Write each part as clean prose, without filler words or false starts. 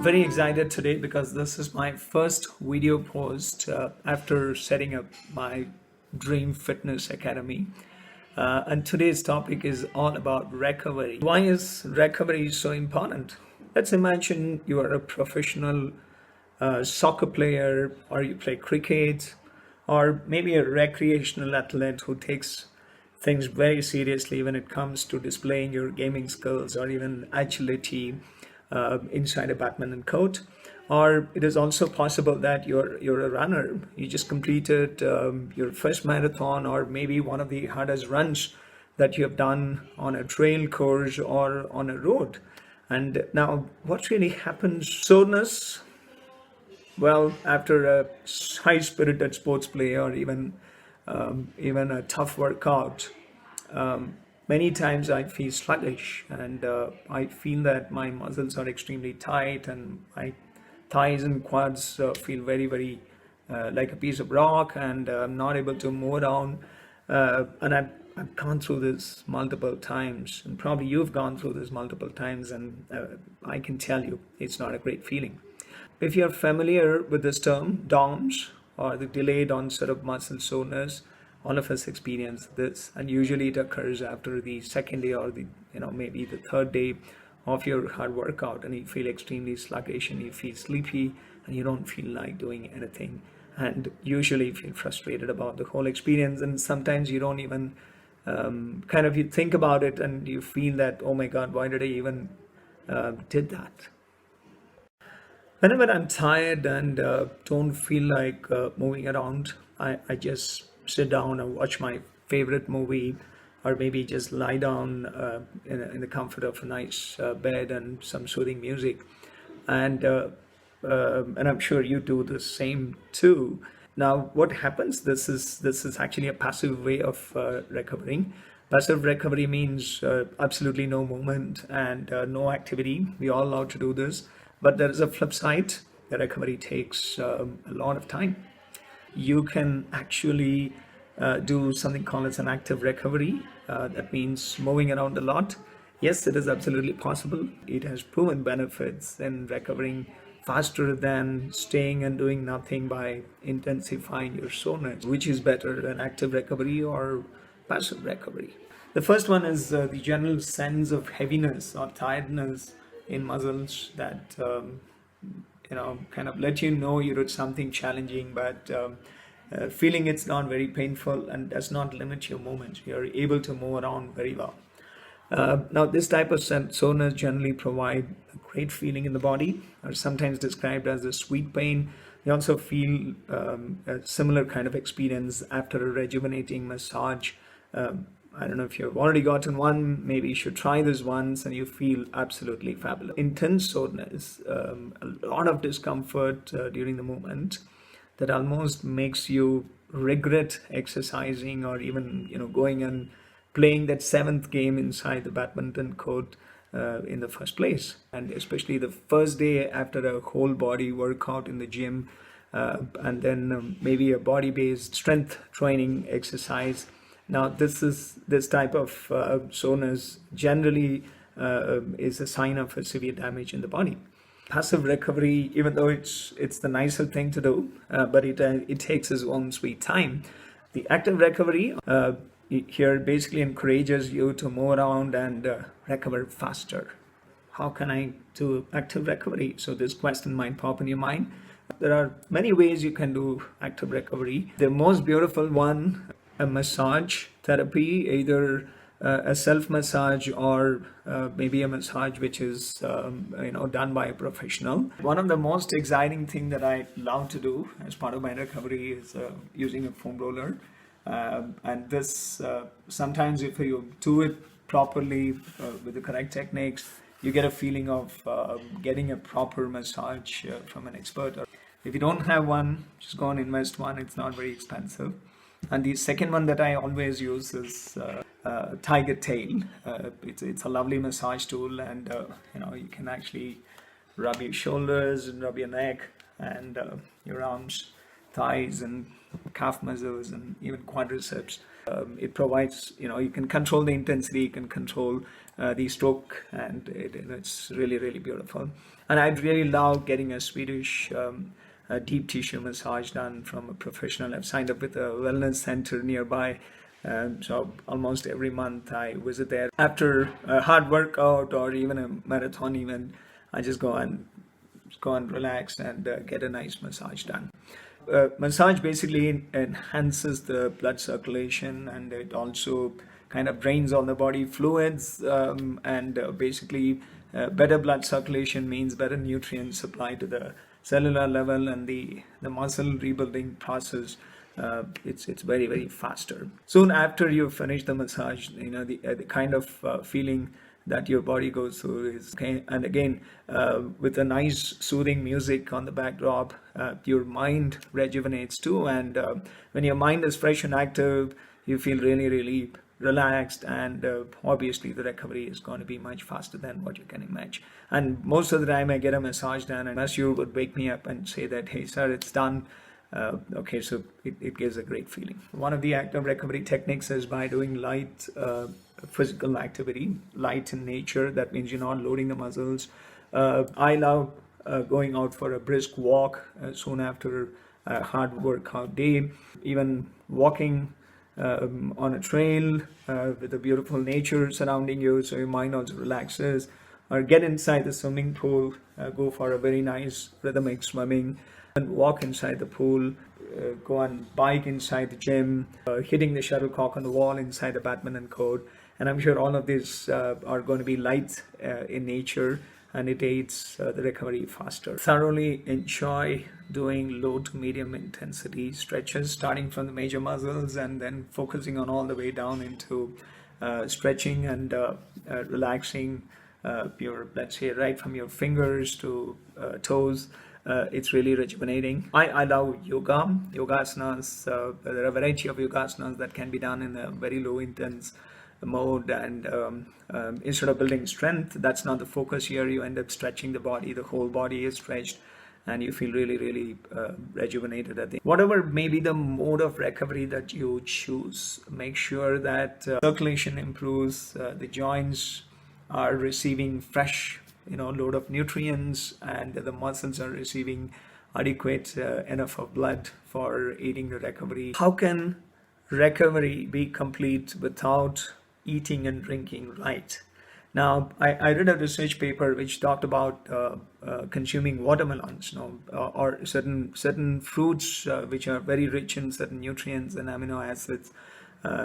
very excited today because this is my first video post after setting up my Dream Fitness Academy. And today's topic is all about recovery. Why is recovery so important? Let's imagine you are a professional soccer player, or you play cricket, or maybe a recreational athlete who takes things very seriously when it comes to displaying your gaming skills or even agility inside a badminton court. Or it is also possible that you're a runner. You just completed your first marathon, or maybe one of the hardest runs that you have done on a trail course or on a road. And now, what really happens? Soreness. Well, after a high-spirited sports play or even a tough workout, many times I feel sluggish, and I feel that my muscles are extremely tight, and my thighs and quads feel very like a piece of rock, and I'm not able to move around. And I've gone through this multiple times, and probably you've gone through this multiple times, and I can tell you it's not a great feeling. If you're familiar with this term, DOMS, or the delayed onset of muscle soreness, all of us experience this, and usually it occurs after the second day or maybe the third day of your hard workout, and you feel extremely sluggish, and you feel sleepy, and you don't feel like doing anything, and usually feel frustrated about the whole experience. And sometimes you don't even you think about it, and you feel that, oh my God, why did I even did that? Whenever I'm tired and don't feel like moving around, I just sit down and watch my favorite movie, or maybe just lie down in the comfort of a nice bed and some soothing music. And I'm sure you do the same too. Now, what happens? This is actually a passive way of recovering. Passive recovery means absolutely no movement and no activity. We all know to do this, but there is a flip side. The recovery takes a lot of time. You can actually do something called as an active recovery. That means moving around a lot. Yes, it is absolutely possible. It has proven benefits in recovering faster than staying and doing nothing by intensifying your soreness. Which is better, an active recovery or passive recovery? The first one is the general sense of heaviness or tiredness in muscles that kind of let you know you did something challenging, but feeling it's not very painful and does not limit your movement. You're able to move around very well. Now, this type of soreness generally provide a great feeling in the body, or sometimes described as a sweet pain. You also feel a similar kind of experience after a rejuvenating massage. I don't know if you've already gotten one, maybe you should try this once and you feel absolutely fabulous. Intense soreness, a lot of discomfort during the movement that almost makes you regret exercising, or even going and playing that seventh game inside the badminton court in the first place. And especially the first day after a whole body workout in the gym, and then maybe a body-based strength training exercise. Now, this type of soreness generally is a sign of a severe damage in the body. Passive recovery, even though it's the nicer thing to do, but it takes its own sweet time. The active recovery here basically encourages you to move around and recover faster. How can I do active recovery? So this question might pop in your mind. There are many ways you can do active recovery. The most beautiful one, a massage therapy, either a self-massage or maybe a massage which is done by a professional. One of the most exciting thing that I love to do as part of my recovery is using a foam roller. And this sometimes, if you do it properly with the correct techniques, you get a feeling of getting a proper massage from an expert. If you don't have one, just go and invest one. It's not very expensive. And the second one that I always use is tiger tail. It's a lovely massage tool, and you can actually rub your shoulders and rub your neck and your arms, thighs, and calf muscles, and even quadriceps. It provides, you can control the intensity, you can control the stroke, and it's really, really beautiful. And I'd really love getting a Swedish a deep tissue massage done from a professional. I've signed up with a wellness center nearby. So almost every month I visit there. After a hard workout or even a marathon event, I just go and relax and get a nice massage done. Massage basically enhances the blood circulation, and it also kind of drains all the body fluids, and basically better blood circulation means better nutrient supply to the cellular level, and the muscle rebuilding process, it's very, very faster. Soon after you finish the massage, the kind of feeling that your body goes through is okay. And again, with a nice soothing music on the backdrop, your mind rejuvenates too. And when your mind is fresh and active, you feel really, really relaxed, and obviously the recovery is going to be much faster than what you can imagine. And most of the time I get a massage done, and as you would wake me up and say that, hey sir, it's done. Okay, so it gives a great feeling. One of the active recovery techniques is by doing light physical activity, light in nature. That means you're not loading the muscles. I love going out for a brisk walk soon after a hard workout day. Even walking on a trail with a beautiful nature surrounding you, so your mind also relaxes. Or get inside the swimming pool, go for a very nice rhythmic swimming, and walk inside the pool, go on bike inside the gym, hitting the shuttlecock on the wall inside the badminton court. And I'm sure all of these are going to be light in nature, and it aids the recovery faster. Thoroughly enjoy doing low to medium intensity stretches, starting from the major muscles and then focusing on all the way down into stretching and relaxing your, let's say, right from your fingers to toes. It's really rejuvenating. I love yogasanas. There are a variety of yogasanas that can be done in a very low intense mode, and instead of building strength, that's not the focus here. You end up stretching the body. The whole body is stretched, and you feel really, really rejuvenated. I think whatever may be the mode of recovery that you choose, make sure that circulation improves, the joints are receiving fresh load of nutrients, and the muscles are receiving adequate enough of blood for aiding the recovery. How can recovery be complete without eating and drinking right? Now, I read a research paper which talked about consuming watermelons, or certain fruits which are very rich in certain nutrients and amino acids,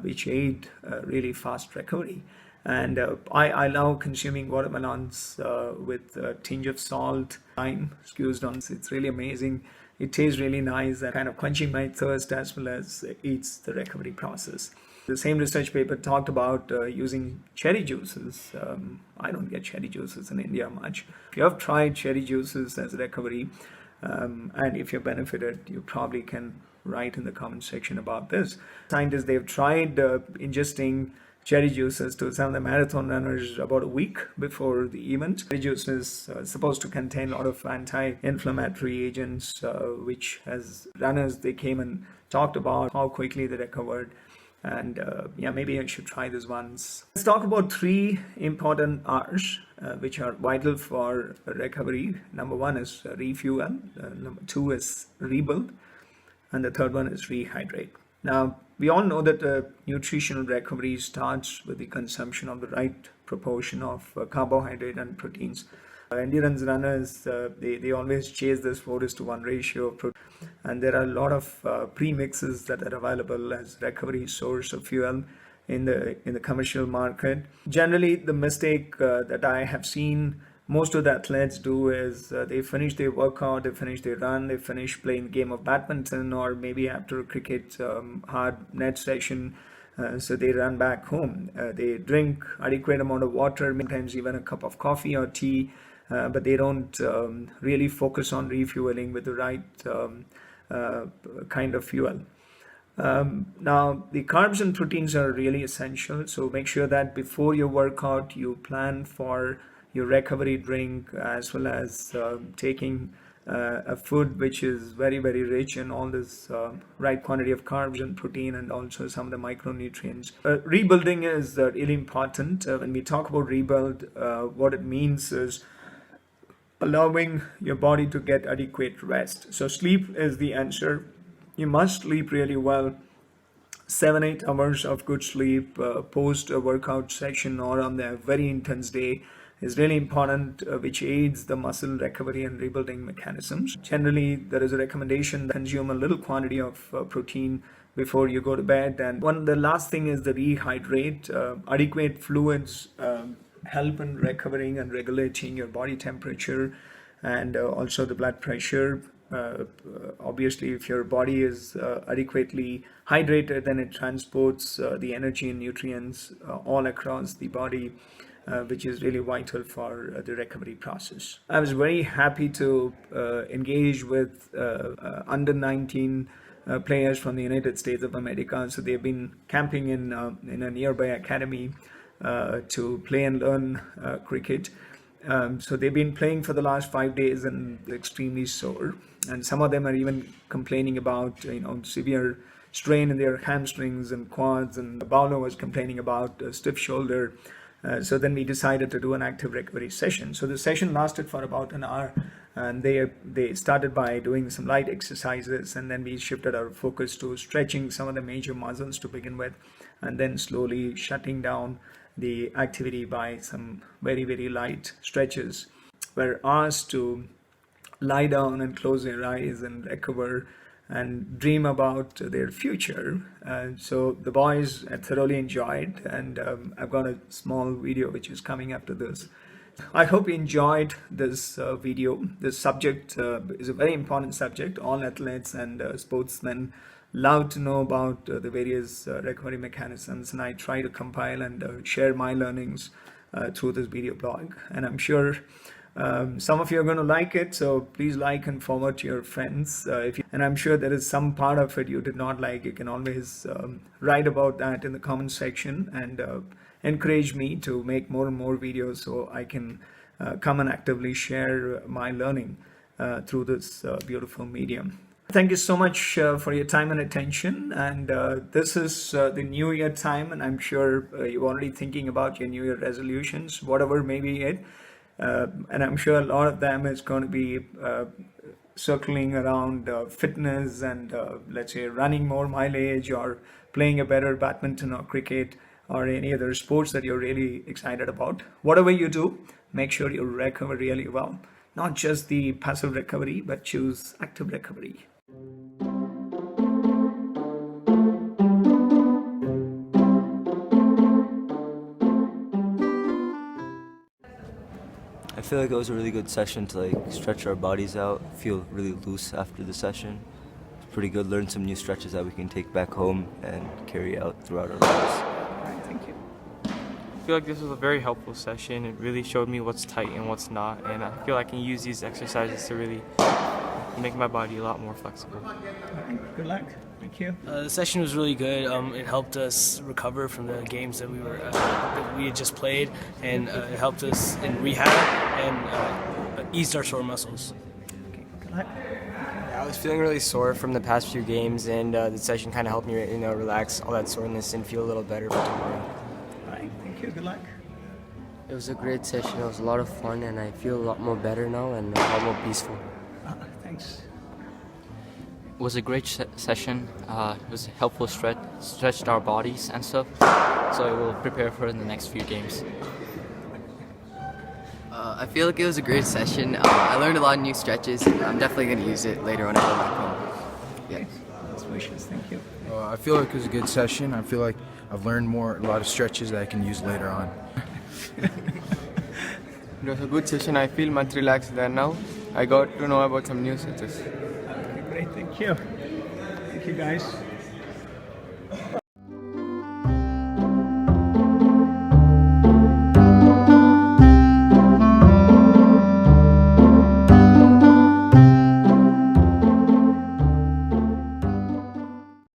which aid really fast recovery. And I love consuming watermelons with a tinge of salt, lime squeezed on. It's really amazing. It tastes really nice and kind of quenching my thirst as well as aids the recovery process. The same research paper talked about using cherry juices. I don't get cherry juices in India much. If you have tried cherry juices as recovery, and if you've benefited, you probably can write in the comment section about this. Scientists, they've tried ingesting cherry juices to some of the marathon runners about a week before the event. Cherry juice is supposed to contain a lot of anti-inflammatory agents, which as runners, they came and talked about how quickly they recovered. And maybe I should try this once. Let's talk about 3 important R's, which are vital for recovery. Number 1 is refuel, number 2 is rebuild, and the third one is rehydrate. Now, we all know that nutritional recovery starts with the consumption of the right proportion of carbohydrate and proteins. Endurance runners, they always chase this 4:1 ratio of protein, and there are a lot of premixes that are available as recovery source of fuel in the commercial market. Generally, the mistake that I have seen most of the athletes do is they finish their workout, they finish their run, they finish playing a game of badminton, or maybe after a cricket hard net session, so they run back home. They drink adequate amount of water, sometimes even a cup of coffee or tea, but they don't really focus on refueling with the right kind of fuel. Now, the carbs and proteins are really essential, so make sure that before your workout you plan for your recovery drink, as well as taking a food which is very, very rich in all this right quantity of carbs and protein, and also some of the micronutrients. Rebuilding is really important. When we talk about rebuild, what it means is allowing your body to get adequate rest. So sleep is the answer. You must sleep really well. 7-8 hours of good sleep post a workout session or on a very intense day is really important, which aids the muscle recovery and rebuilding mechanisms. Generally, there is a recommendation to consume a little quantity of protein before you go to bed. And the last thing is the rehydrate. Adequate fluids help in recovering and regulating your body temperature and also the blood pressure. Obviously, if your body is adequately hydrated, then it transports the energy and nutrients all across the body, which is really vital for the recovery process. I was very happy to engage with under 19 players from the United States of America. So they've been camping in a nearby academy to play and learn cricket. So they've been playing for the last 5 days and extremely sore. And some of them are even complaining about severe strain in their hamstrings and quads. And Paolo was complaining about a stiff shoulder. So then we decided to do an active recovery session. So the session lasted for about an hour, and they started by doing some light exercises, and then we shifted our focus to stretching some of the major muscles to begin with, and then slowly shutting down the activity by some very, very light stretches. We're asked to lie down and close their eyes and recover and dream about their future. So the boys thoroughly enjoyed, and I've got a small video which is coming after this. I hope you enjoyed this video. This subject is a very important subject. All athletes and sportsmen love to know about the various recovery mechanisms, and I try to compile and share my learnings through this video blog. And I'm sure some of you are going to like it, so please like and forward to your friends. And I'm sure there is some part of it you did not like. You can always write about that in the comment section and encourage me to make more and more videos so I can come and actively share my learning through this beautiful medium. Thank you so much for your time and attention. And this is the New Year time, and I'm sure you're already thinking about your New Year resolutions, whatever may be it. And I'm sure a lot of them is going to be circling around fitness and let's say running more mileage or playing a better badminton or cricket or any other sports that you're really excited about. Whatever you do, make sure you recover really well. Not just the passive recovery, but choose active recovery. I feel like it was a really good session to stretch our bodies out, feel really loose after the session. It's pretty good, learn some new stretches that we can take back home and carry out throughout our lives. All right, thank you. I feel like this was a very helpful session. It really showed me what's tight and what's not, and I feel I can use these exercises to really make my body a lot more flexible. All right, good luck. Thank you. The session was really good. It helped us recover from the games that we had just played, and it helped us in rehab and eased our sore muscles. Okay, good luck. I was feeling really sore from the past few games, and the session kind of helped me, relax all that soreness and feel a little better for tomorrow. All right, thank you. Good luck. It was a great session. It was a lot of fun, and I feel a lot more better now and a lot more peaceful. Thanks. It was a great session. It was a helpful stretched our bodies and stuff. So we will prepare for the next few games. I feel like it was a great session. I learned a lot of new stretches. I'm definitely going to use it later when I go back home. Yeah. Best wishes. Thank you. I feel like it was a good session. I feel like I've learned a lot of stretches that I can use later on. It was a good session. I feel much relaxed there now. I got to know about some new stretches. Okay, great. Thank you. Thank you, guys.